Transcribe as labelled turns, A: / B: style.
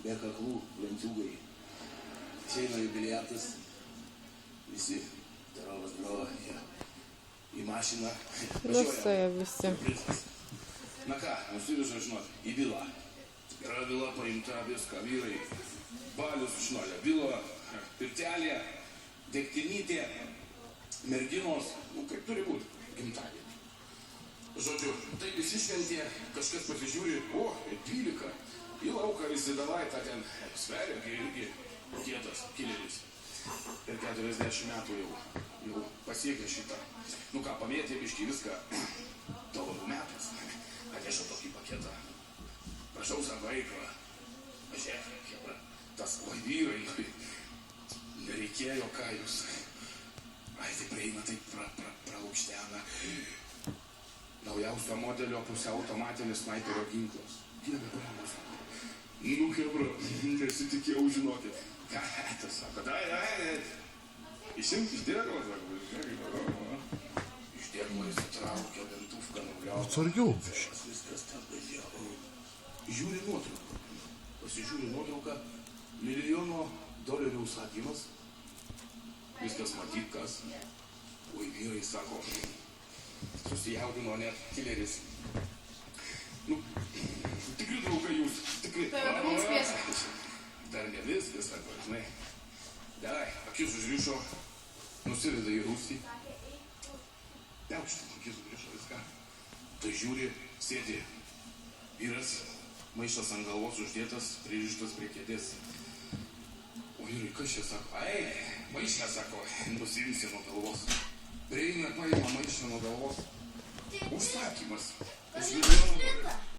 A: be kaklų, lenciūgai. Išeina jubiliatas, visi jie į mašiną.
B: Liuoja visi.
A: Na ką, nusiveža, žinot, į vilą. Yra vila paimta, viską, vyrai, balius, žinolė, vila, pirtelė, degtinytė, merginos, kaip turi būti, gimtadienį. Žodžiu, tai visi šventė, kažkas pasižiūri, 12, į lauką visi davai, tą ten sveria, irgi kietas kileris. Per 40 metų jau pasiekė šitą. Nu ką, pamėtė biškį viską, dovanų metas, atneša tokį paketą. Prašau, sako, eikva, pažiūrėk, tas vyrai, nereikėjo, ką jūs. Ai, tai prieina, tai pralūkštena. Naujausio modelio pusiau automatinis snaiperio ginklas. Dieve, bramos. Nu, hebra, nesitikėjau, žinokit. Ką, tas sako, dai, išimk iš dėklo, sako, iš dėklo įsitraukė, dantufką nugliau.
C: Atsargiau.
A: Viskas ten baigiau. Žiūri nuotrauką. Pasižiūri nuotrauką, $1 000 užsakymas. Viskas matyt, kas. Oi, vyrai, sako, susijaudino net kileris. Nu, tikri draugai jūs, tikri.
B: Tai mums piesa.
A: Dar ne viskas, sako, žinai. Dai, akis užrišo, nusiveda į rūsį. Peukšti, akis užrišo viską. Tai žiūri, sėdi vyras, maišas ant galvos uždėtas, pririštas prie kėdės. O vyrai, kas čia sako? Ai, maišą, sako, nusimsi nuo galvos. Prieina, paima maišą nuo galvos. Užsakymas. $1 000.